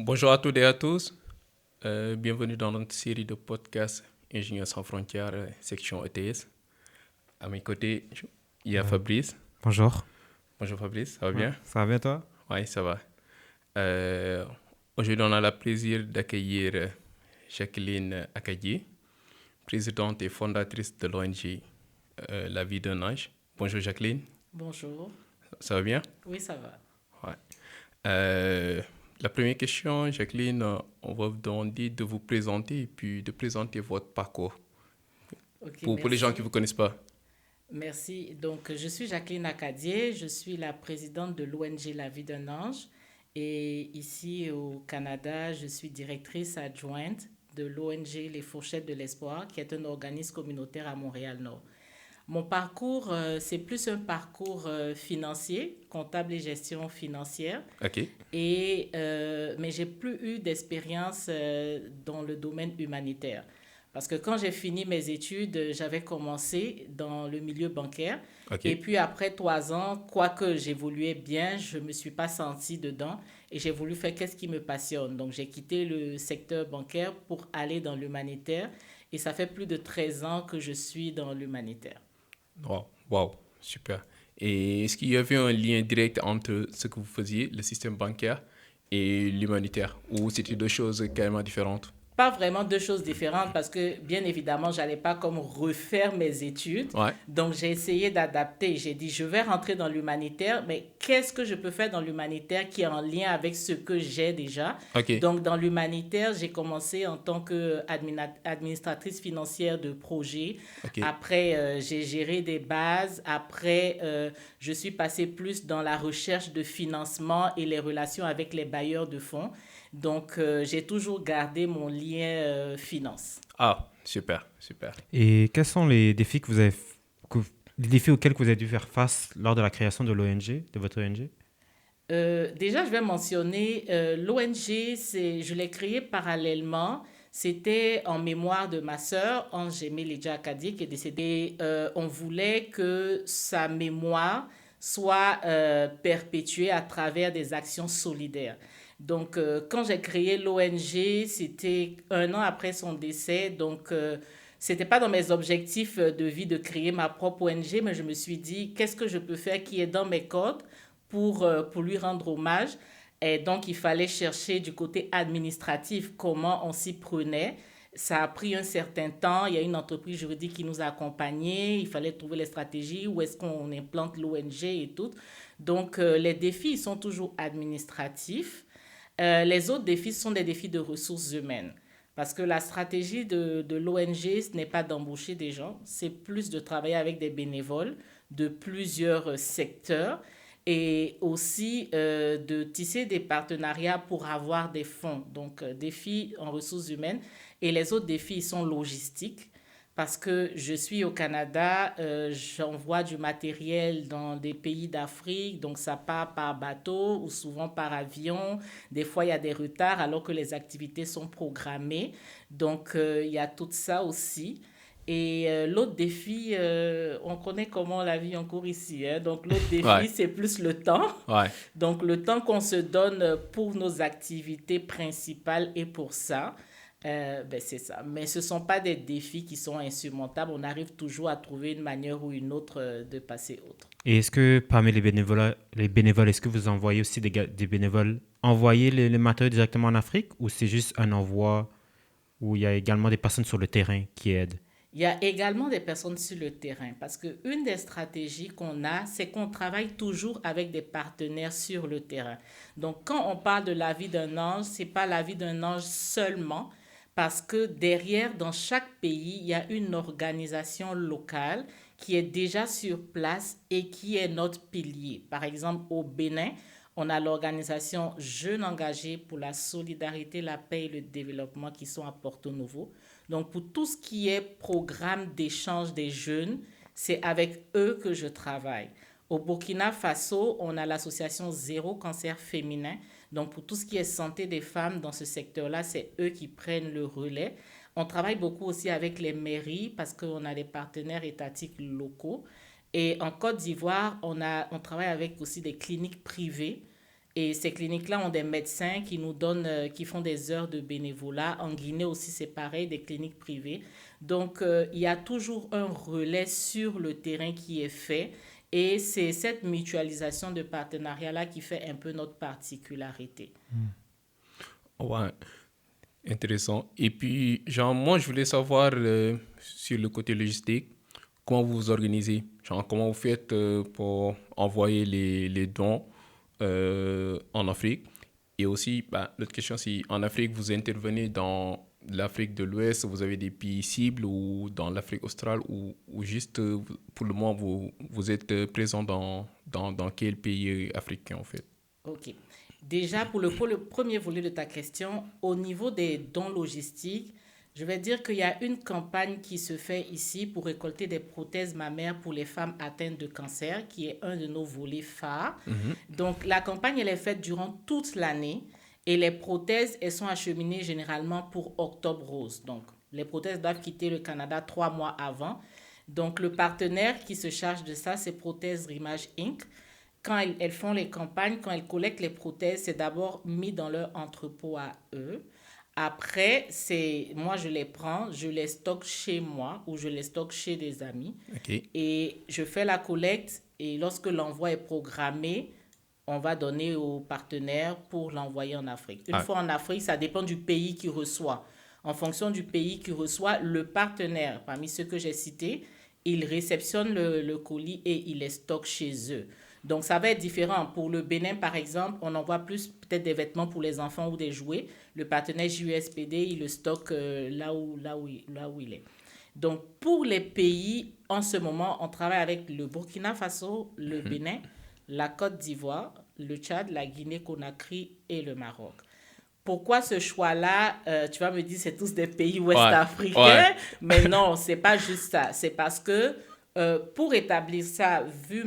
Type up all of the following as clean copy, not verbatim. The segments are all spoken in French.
Bonjour à toutes et à tous. Bienvenue dans notre série de podcasts Ingénieurs sans frontières, section ETS. À mes côtés, il y a Euh, Fabrice. Bonjour. Bonjour Fabrice, ça va Ouais, bien? ça va bien toi? Oui, ça va. Euh, Aujourd'hui, on a le plaisir d'accueillir Jacqueline Akadji, présidente et fondatrice de l'ONG La Vie d'un Ange. Bonjour Jacqueline, Bonjour. ça va bien? Oui, ça va. Ouais. Euh, la première question, Jacqueline, on va vous demander de vous présenter et puis de présenter votre parcours. Ok, Pour les gens qui ne merci. vous connaissent pas. Merci. Donc, je suis Jacqueline Acadier. Je suis la présidente de l'ONG La Vie d'un Ange. Et ici au Canada, je suis directrice adjointe de l'ONG Les Fourchettes de l'Espoir, qui est un organisme communautaire à Montréal-Nord. Mon parcours, c'est plus un parcours financier, comptable et gestion financière. OK. Mais j'ai plus eu d'expérience dans le domaine humanitaire. Parce que quand j'ai fini mes études, j'avais commencé dans le milieu bancaire. Et OK. puis après 3 ans, quoique j'évoluais bien, je ne me suis pas sentie dedans et j'ai voulu faire qu'est-ce qui me passionne. Donc j'ai quitté le secteur bancaire pour aller dans l'humanitaire et ça fait plus de 13 ans que je suis dans l'humanitaire. Wow. Wow. Super. Et est-ce qu'il y avait un lien direct entre ce que vous faisiez, le système bancaire, et l'humanitaire, ou c'était deux choses carrément différentes? Pas vraiment deux choses différentes parce que, bien évidemment, j'allais pas comme refaire mes études. Ouais. Donc, j'ai essayé d'adapter. J'ai dit, je vais rentrer dans l'humanitaire, mais qu'est-ce que je peux faire dans l'humanitaire qui est en lien avec ce que j'ai déjà? OK. Donc, dans l'humanitaire, j'ai commencé en tant qu'administratrice financière de projet. OK. Après, j'ai géré des bases. Après, je suis passée plus dans la recherche de financement et les relations avec les bailleurs de fonds. Donc, j'ai toujours gardé mon lien finance. Ah, super. Super. Et quels sont les défis les défis auxquels vous avez dû faire face lors de la création de l'ONG, de votre ONG? Déjà, je vais mentionner l'ONG, je l'ai créée parallèlement. C'était en mémoire de ma sœur, Ange Emelidja Akadi, qui est décédée. On voulait que sa mémoire soit perpétuée à travers des actions solidaires. Donc, quand j'ai créé l'ONG, c'était 1 an après son décès. Donc, c'était pas dans mes objectifs de vie de créer ma propre ONG, mais je me suis dit, qu'est-ce que je peux faire qui est dans mes cordes pour lui rendre hommage. Et donc, il fallait chercher du côté administratif comment on s'y prenait. Ça a pris un certain temps. Il y a une entreprise juridique qui nous a accompagnés. Il fallait trouver les stratégies, où est-ce qu'on implante l'ONG et tout. Donc, les défis sont toujours administratifs. Les autres défis sont des défis de ressources humaines. Parce que la stratégie de l'ONG, ce n'est pas d'embaucher des gens, c'est plus de travailler avec des bénévoles de plusieurs secteurs et aussi de tisser des partenariats pour avoir des fonds. Donc, défis en ressources humaines. Et les autres défis, ils sont logistiques. Parce que je suis au Canada, j'envoie du matériel dans des pays d'Afrique, donc ça part par bateau ou souvent par avion. Des fois, il y a des retards alors que les activités sont programmées. Donc, il y a tout ça aussi. Et l'autre défi, on connaît comment la vie en court ici, hein. Donc, l'autre Ouais. défi, c'est plus le temps. Ouais. Donc, le temps qu'on se donne pour nos activités principales et pour ça, ben c'est ça. Mais ce ne sont pas des défis qui sont insurmontables. On arrive toujours à trouver une manière ou une autre de passer outre. Et est-ce que parmi les bénévoles, est-ce que vous envoyez aussi des bénévoles envoyer les matériaux directement en Afrique ou c'est juste un envoi où il y a également des personnes sur le terrain qui aident? Il y a également des personnes sur le terrain parce qu'une des stratégies qu'on a, c'est qu'on travaille toujours avec des partenaires sur le terrain. Donc, quand on parle de la vie d'un ange, ce n'est pas la vie d'un ange seulement parce que derrière, dans chaque pays, il y a une organisation locale qui est déjà sur place et qui est notre pilier. Par exemple, au Bénin, on a l'organisation Jeunes engagés pour la solidarité, la paix et le développement qui sont à Porto Novo. Donc, pour tout ce qui est programme d'échange des jeunes, c'est avec eux que je travaille. Au Burkina Faso, on a l'association Zéro Cancer Féminin. Donc, pour tout ce qui est santé des femmes dans ce secteur-là, c'est eux qui prennent le relais. On travaille beaucoup aussi avec les mairies parce qu'on a des partenaires étatiques locaux. Et en Côte d'Ivoire, on travaille avec aussi des cliniques privées Et ces cliniques-là ont des médecins qui nous donnent, qui font des heures de bénévolat. En Guinée aussi, c'est pareil, des cliniques privées. Donc, il y a toujours un relais sur le terrain qui est fait. Et c'est cette mutualisation de partenariat-là qui fait un peu notre particularité. Ouais, intéressant. Et puis, genre, moi, je voulais savoir sur le côté logistique, comment vous vous organisez? Genre, comment vous faites pour envoyer les dons en Afrique? Et aussi, bah, l'autre question, c'est en Afrique, vous intervenez dans l'Afrique de l'Ouest, vous avez des pays cibles ou dans l'Afrique australe ou juste pour le moment, vous êtes présent dans quel pays africain en fait? OK. Déjà, pour le premier volet de ta question, au niveau des dons logistiques, je vais dire qu'il y a une campagne qui se fait ici pour récolter des prothèses mammaires pour les femmes atteintes de cancer, qui est un de nos volets phares. Donc, la campagne, elle est faite durant toute l'année et les prothèses, elles sont acheminées généralement pour Octobre Rose. Donc, les prothèses doivent quitter le Canada 3 mois avant. Donc, le partenaire qui se charge de ça, c'est Prothèses Rimage Inc. Quand elles font les campagnes, quand elles collectent les prothèses, c'est d'abord mis dans leur entrepôt à eux. Après, moi, je les prends, je les stocke chez moi ou je les stocke chez des amis. Ok. Et je fais la collecte et lorsque l'envoi est programmé, on va donner aux partenaires pour l'envoyer en Afrique. Une fois en Afrique, ça dépend du pays qui reçoit. En fonction du pays qui reçoit, le partenaire, parmi ceux que j'ai cités, il réceptionne le colis et il les stocke chez eux. Donc, ça va être différent. Pour le Bénin, par exemple, on envoie plus peut-être des vêtements pour les enfants ou des jouets. Le partenaire JUSPD, il le stocke là où il est. Donc, pour les pays, en ce moment, on travaille avec le Burkina Faso, le Bénin, la Côte d'Ivoire, le Tchad, la Guinée-Conakry et le Maroc. Pourquoi ce choix-là? Tu vas me dire, c'est tous des pays ouest-africains, mais non, c'est pas juste ça. C'est parce que pour établir ça, vu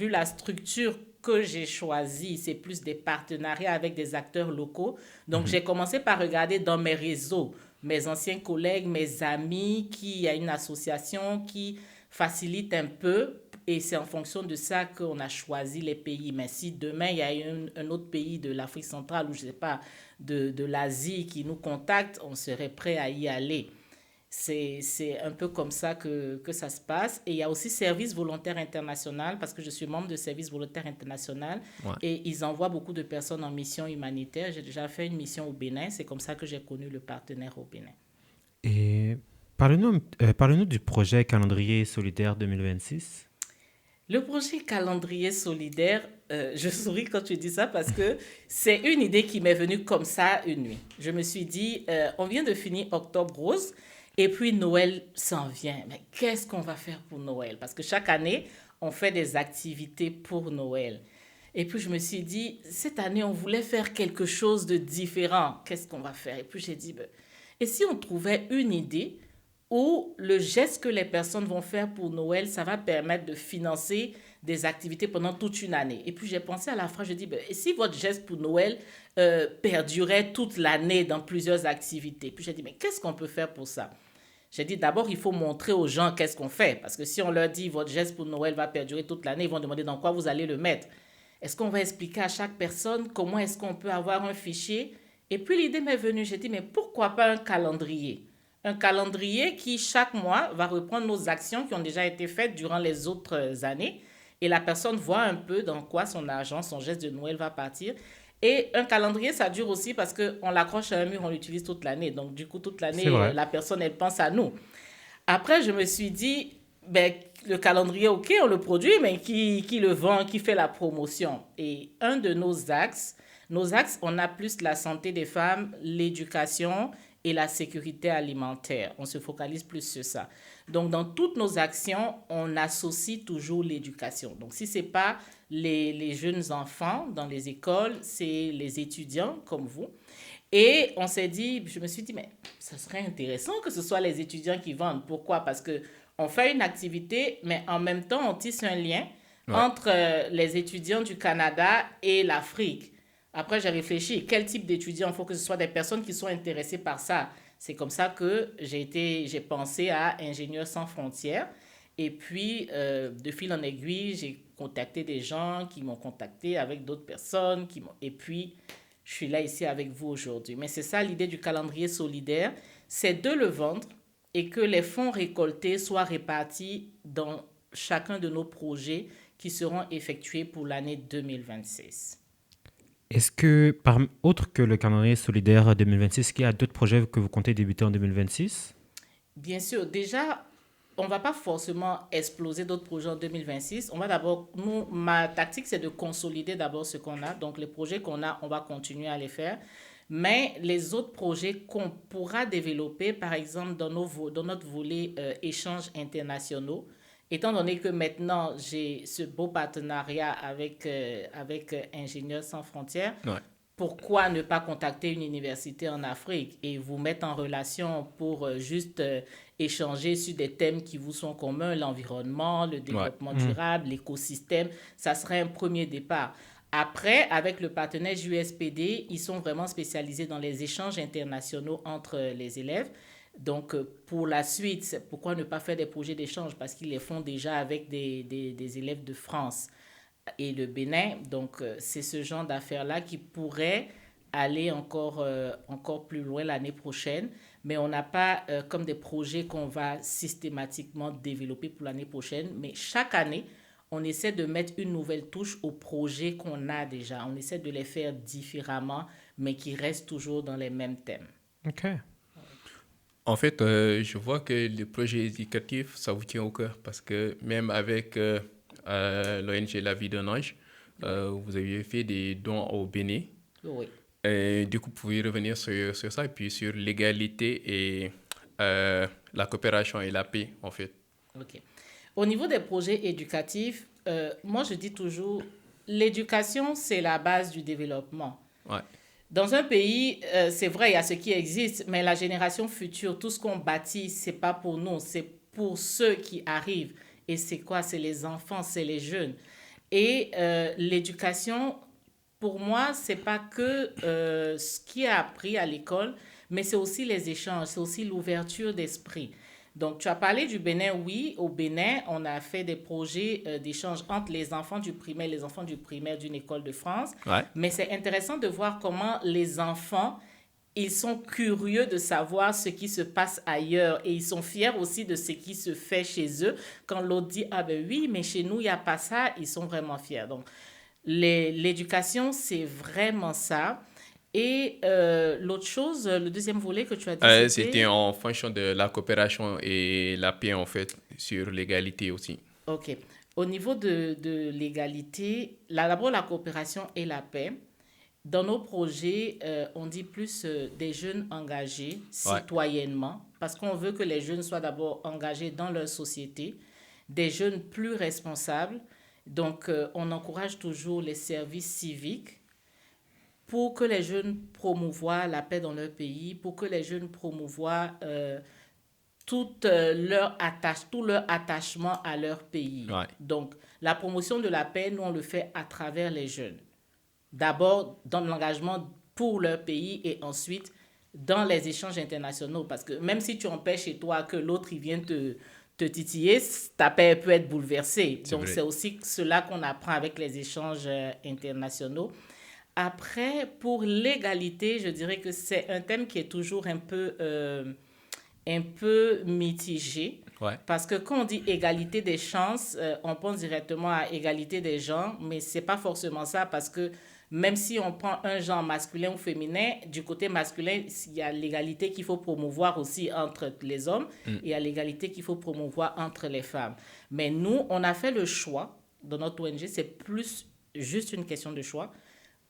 la structure que j'ai choisie, c'est plus des partenariats avec des acteurs locaux. Donc, j'ai commencé par regarder dans mes réseaux, mes anciens collègues, mes amis, qui y a une association qui facilite un peu. Et c'est en fonction de ça qu'on a choisi les pays. Mais si demain, il y a un autre pays de l'Afrique centrale ou je ne sais pas, de l'Asie qui nous contacte, on serait prêt à y aller. C'est un peu comme ça que ça se passe. Et il y a aussi Service volontaire international, parce que je suis membre de Service volontaire international. Et ils envoient beaucoup de personnes en mission humanitaire. J'ai déjà fait une mission au Bénin. C'est comme ça que j'ai connu le partenaire au Bénin. Et parlez-nous du projet Calendrier solidaire 2026. Le projet Calendrier solidaire, je souris quand tu dis ça parce que c'est une idée qui m'est venue comme ça une nuit. Je me suis dit, on vient de finir Octobre Rose et puis Noël s'en vient. Mais qu'est-ce qu'on va faire pour Noël? Parce que chaque année, on fait des activités pour Noël. Et puis je me suis dit, cette année, on voulait faire quelque chose de différent. Qu'est-ce qu'on va faire? Et puis j'ai dit, et si on trouvait une idée où le geste que les personnes vont faire pour Noël, ça va permettre de financer des activités pendant toute une année. Et puis j'ai pensé à la phrase, je dis, et si votre geste pour Noël perdurait toute l'année dans plusieurs activités? Puis j'ai dit, mais qu'est-ce qu'on peut faire pour ça? J'ai dit, d'abord, il faut montrer aux gens qu'est-ce qu'on fait. Parce que si on leur dit, votre geste pour Noël va perdurer toute l'année, ils vont demander dans quoi vous allez le mettre. Est-ce qu'on va expliquer à chaque personne comment est-ce qu'on peut avoir un fichier? Et puis l'idée m'est venue, j'ai dit, mais pourquoi pas un calendrier? Un calendrier qui, chaque mois, va reprendre nos actions qui ont déjà été faites durant les autres années. Et la personne voit un peu dans quoi son argent, son geste de Noël va partir. Et un calendrier, ça dure aussi parce qu'on l'accroche à un mur, on l'utilise toute l'année. Donc, du coup, toute l'année, la personne, elle pense à nous. Après, je me suis dit, le calendrier, OK, on le produit, mais qui le vend, qui fait la promotion? Et un de nos axes, on a plus la santé des femmes, l'éducation et la sécurité alimentaire. On se focalise plus sur ça. Donc, dans toutes nos actions, on associe toujours l'éducation. Donc, si ce n'est pas les jeunes enfants dans les écoles, c'est les étudiants comme vous. Et je me suis dit, mais ça serait intéressant que ce soit les étudiants qui vendent. Pourquoi? Parce qu'on fait une activité, mais en même temps, on tisse un lien entre les étudiants du Canada et l'Afrique. Après, j'ai réfléchi, quel type d'étudiants? Il faut que ce soit des personnes qui sont intéressées par ça. C'est comme ça que j'ai pensé à Ingénieurs sans frontières. Et puis, de fil en aiguille, j'ai contacté des gens qui m'ont contacté avec d'autres personnes. Et puis, je suis là ici avec vous aujourd'hui. Mais c'est ça l'idée du calendrier solidaire, c'est de le vendre et que les fonds récoltés soient répartis dans chacun de nos projets qui seront effectués pour l'année 2026. Est-ce que, autre que le calendrier solidaire 2026, est-ce qu'il y a d'autres projets que vous comptez débuter en 2026? Bien sûr, déjà, on ne va pas forcément exploser d'autres projets en 2026. On va d'abord, ma tactique, c'est de consolider d'abord ce qu'on a. Donc, les projets qu'on a, on va continuer à les faire. Mais les autres projets qu'on pourra développer, par exemple, dans notre volet échanges internationaux, étant donné que maintenant, j'ai ce beau partenariat avec Ingénieurs sans frontières, Ouais. pourquoi ne pas contacter une université en Afrique et vous mettre en relation pour juste échanger sur des thèmes qui vous sont communs, l'environnement, le développement durable, l'écosystème. Ça serait un premier départ. Après, avec le partenaire JUSPD, ils sont vraiment spécialisés dans les échanges internationaux entre les élèves. Donc, pour la suite, pourquoi ne pas faire des projets d'échange? Parce qu'ils les font déjà avec des élèves de France et le Bénin. Donc, c'est ce genre d'affaires-là qui pourrait aller encore plus loin l'année prochaine. Mais on n'a pas comme des projets qu'on va systématiquement développer pour l'année prochaine. Mais chaque année, on essaie de mettre une nouvelle touche aux projets qu'on a déjà. On essaie de les faire différemment, mais qui restent toujours dans les mêmes thèmes. OK. En fait, je vois que les projets éducatifs, ça vous tient au cœur parce que même avec l'ONG La Vie d'un Ange, vous aviez fait des dons au Bénin. Oui. Et du coup, vous pouvez revenir sur ça et puis sur l'égalité et la coopération et la paix, en fait. OK. Au niveau des projets éducatifs, moi je dis toujours, l'éducation, c'est la base du développement. Ouais. Dans un pays, c'est vrai, il y a ce qui existe, mais la génération future, tout ce qu'on bâtit, c'est pas pour nous, c'est pour ceux qui arrivent. Et c'est quoi? C'est les enfants, c'est les jeunes. Et l'éducation, pour moi, c'est pas que ce qui est appris à l'école, mais c'est aussi les échanges, c'est aussi l'ouverture d'esprit. Donc, tu as parlé du Bénin, oui. Au Bénin, on a fait des projets d'échange entre les enfants du primaire et les enfants du primaire d'une école de France. Ouais. Mais c'est intéressant de voir comment les enfants, ils sont curieux de savoir ce qui se passe ailleurs et ils sont fiers aussi de ce qui se fait chez eux. Quand l'autre dit, ah ben oui, mais chez nous, il n'y a pas ça, ils sont vraiment fiers. Donc, l'éducation, c'est vraiment ça. Et l'autre chose, le deuxième volet que tu as dit, C'était en fonction de la coopération et la paix, en fait, sur l'égalité aussi. OK. Au niveau de l'égalité, d'abord la coopération et la paix. Dans nos projets, on dit plus des jeunes engagés citoyennement, parce qu'on veut que les jeunes soient d'abord engagés dans leur société, des jeunes plus responsables. Donc, on encourage toujours les services civiques pour que les jeunes promouvoient la paix dans leur pays, pour que les jeunes promouvoient tout leur attachement à leur pays. Ouais. Donc, la promotion de la paix, nous, on le fait à travers les jeunes. D'abord, dans l'engagement pour leur pays et ensuite dans les échanges internationaux. Parce que même si tu empêches chez toi que l'autre il vienne te titiller, ta paix peut être bouleversée. Donc, vrai. c'est aussi cela qu'on apprend avec les échanges internationaux. Après, pour l'égalité, je dirais que c'est un thème qui est toujours un peu mitigé. Ouais. Parce que quand on dit égalité des chances, on pense directement à égalité des genres, mais c'est pas forcément ça parce que même si on prend un genre masculin ou féminin, du côté masculin, il y a l'égalité qu'il faut promouvoir aussi entre les hommes et il y a l'égalité qu'il faut promouvoir entre les femmes. Mais nous, on a fait le choix, dans notre ONG, c'est plus juste une question de choix,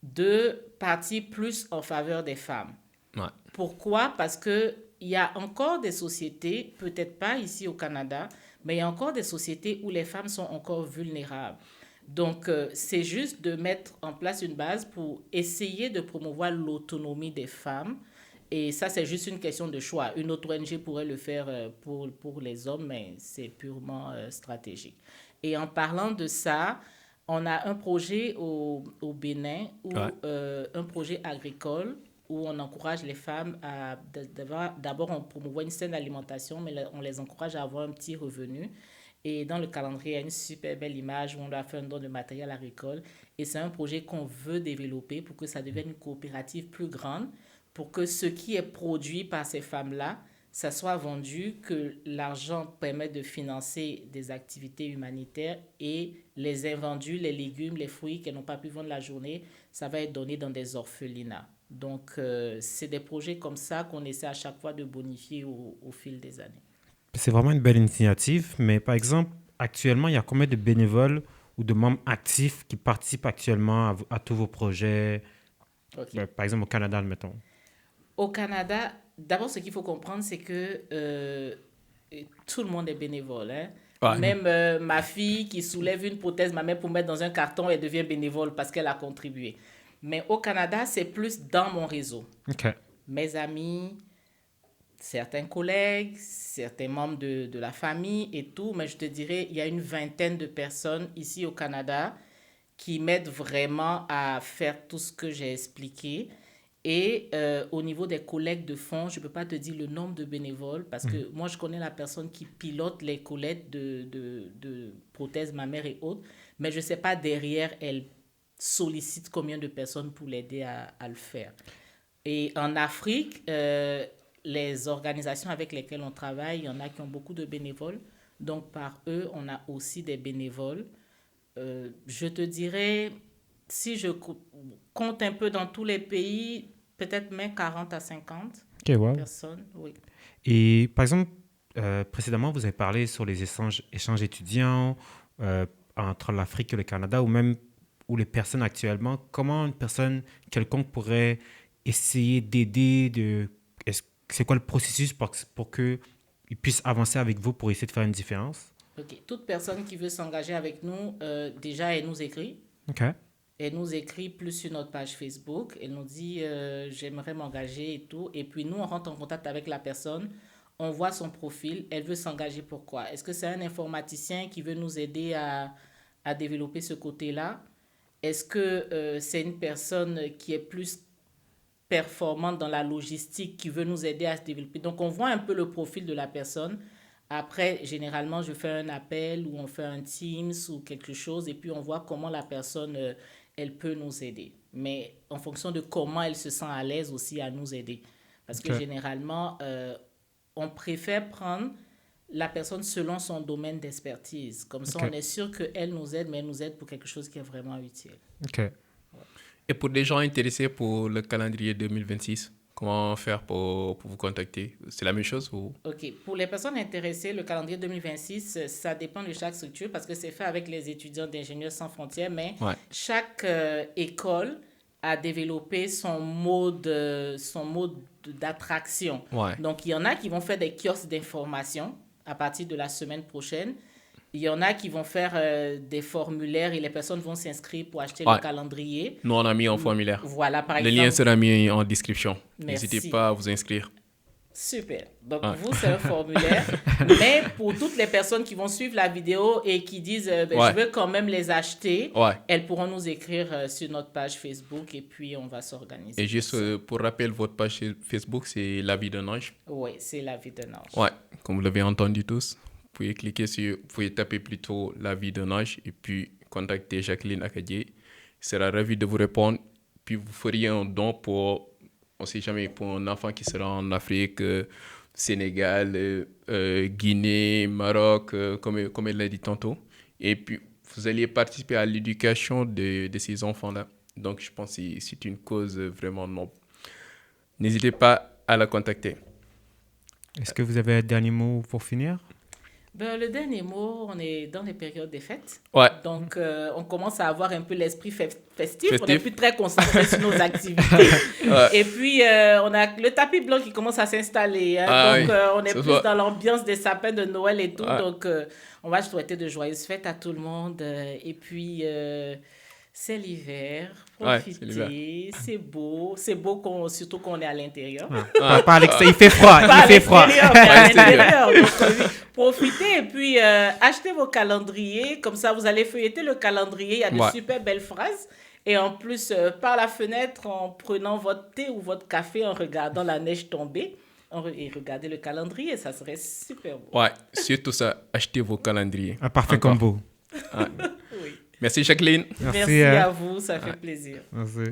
de partir plus en faveur des femmes. Ouais. Pourquoi? Parce qu'il y a encore des sociétés, peut-être pas ici au Canada, mais il y a encore des sociétés où les femmes sont encore vulnérables. Donc, c'est juste de mettre en place une base pour essayer de promouvoir l'autonomie des femmes. Et ça, c'est juste une question de choix. Une autre ONG pourrait le faire pour les hommes, mais c'est purement stratégique. Et en parlant de ça, on a un projet au Bénin, un projet agricole, où on encourage les femmes à... D'abord, on promouvoit une saine alimentation, mais on les encourage à avoir un petit revenu. Et dans le calendrier, il y a une super belle image où on doit faire un don de matériel agricole. Et c'est un projet qu'on veut développer pour que ça devienne une coopérative plus grande, pour que ce qui est produit par ces femmes-là, ça soit vendu, que l'argent permette de financer des activités humanitaires et les invendus, les légumes, les fruits qu'elles n'ont pas pu vendre la journée, ça va être donné dans des orphelinats. Donc, c'est des projets comme ça qu'on essaie à chaque fois de bonifier au fil des années. C'est vraiment une belle initiative, mais par exemple, actuellement, il y a combien de bénévoles ou de membres actifs qui participent actuellement à tous vos projets, Okay. par exemple au Canada, admettons? Au Canada, d'abord, ce qu'il faut comprendre, c'est que tout le monde est bénévole. Hein. Ouais. Même ma fille qui soulève une prothèse mammaire pour mettre dans un carton, elle devient bénévole parce qu'elle a contribué. Mais au Canada, c'est plus dans mon réseau. OK. Mes amis, certains collègues, certains membres de la famille et tout. Mais je te dirais, il y a une vingtaine de personnes ici au Canada qui m'aident vraiment à faire tout ce que j'ai expliqué. Et au niveau des collectes de fonds, je ne peux pas te dire le nombre de bénévoles parce que moi, je connais la personne qui pilote les collectes de prothèses mammaires et autres, mais je ne sais pas derrière, elle sollicite combien de personnes pour l'aider à le faire. Et en Afrique, les organisations avec lesquelles on travaille, il y en a qui ont beaucoup de bénévoles. Donc, par eux, on a aussi des bénévoles. Je te dirais, si je compte un peu dans tous les pays, peut-être même 40 à 50 wow. personnes. Oui. Et par exemple, précédemment, vous avez parlé sur les échanges étudiants entre l'Afrique et le Canada, ou même où les personnes actuellement, comment une personne quelconque pourrait essayer d'aider, c'est quoi le processus pour qu'ils puissent avancer avec vous pour essayer de faire une différence? OK. Toute personne qui veut s'engager avec nous, déjà, elle nous écrit. OK. Elle nous écrit plus sur notre page Facebook. Elle nous dit j'aimerais m'engager et tout. Et puis nous, on rentre en contact avec la personne. On voit son profil. Elle veut s'engager pourquoi? Est-ce que c'est un informaticien qui veut nous aider à développer ce côté-là? Est-ce que c'est une personne qui est plus performante dans la logistique qui veut nous aider à se développer? Donc, on voit un peu le profil de la personne. Après, généralement, je fais un appel ou on fait un Teams ou quelque chose et puis on voit comment la personne, elle peut nous aider. Mais en fonction de comment elle se sent à l'aise aussi à nous aider. Parce que généralement, on préfère prendre la personne selon son domaine d'expertise. Comme ça, on est sûr qu'elle nous aide, mais elle nous aide pour quelque chose qui est vraiment utile. OK. Et pour des gens intéressés pour le calendrier 2026, comment faire pour vous contacter? C'est la même chose ou? OK. Pour les personnes intéressées, le calendrier 2026, ça dépend de chaque structure parce que c'est fait avec les étudiants d'Ingénieurs sans frontières, mais chaque école a développé son mode d'attraction. Ouais. Donc, il y en a qui vont faire des kiosques d'information à partir de la semaine prochaine. Il y en a qui vont faire des formulaires et les personnes vont s'inscrire pour acheter le calendrier. Nous, on a mis un formulaire. Voilà, par exemple. Le lien sera mis en description. Merci. N'hésitez pas à vous inscrire. Super. Donc, vous, c'est un formulaire. Mais pour toutes les personnes qui vont suivre la vidéo et qui disent je veux quand même les acheter, elles pourront nous écrire sur notre page Facebook et puis on va s'organiser. Et juste pour rappel, votre page Facebook, c'est La Vie d'un Ange. Oui, c'est La Vie d'un Ange. Ouais, comme vous l'avez entendu tous. Vous pouvez taper plutôt La Vie d'un Ange et puis contacter Jacqueline Akadie. Elle sera ravie de vous répondre. Puis vous feriez un don pour, on ne sait jamais, pour un enfant qui sera en Afrique, Sénégal, Guinée, Maroc, comme elle l'a dit tantôt. Et puis vous alliez participer à l'éducation de ces enfants-là. Donc je pense que c'est une cause vraiment noble. N'hésitez pas à la contacter. Est-ce que vous avez un dernier mot pour finir? Le dernier mot, on est dans les périodes des fêtes. Ouais. Donc, on commence à avoir un peu l'esprit festif. On n'est plus très concentré sur nos activités. Et puis, on a le tapis blanc qui commence à s'installer. Hein. Donc, on est plus dans l'ambiance des sapins de Noël et tout. Donc, on va souhaiter de joyeuses fêtes à tout le monde. Et puis, c'est l'hiver. Profitez. C'est beau. C'est beau surtout qu'on est à l'intérieur. Pas à l'extérieur. Il fait froid. Il fait froid. Mais à l'intérieur. Donc, profitez et puis achetez vos calendriers. Comme ça, vous allez feuilleter le calendrier. Il y a de super belles phrases. Et en plus, par la fenêtre, en prenant votre thé ou votre café, en regardant la neige tomber, Et regardez le calendrier, ça serait super beau. Ouais, surtout ça, achetez vos calendriers. Un parfait Encore. combo. Ah. Oui. Merci Jacqueline. Merci hein. à vous, ça fait plaisir. Merci.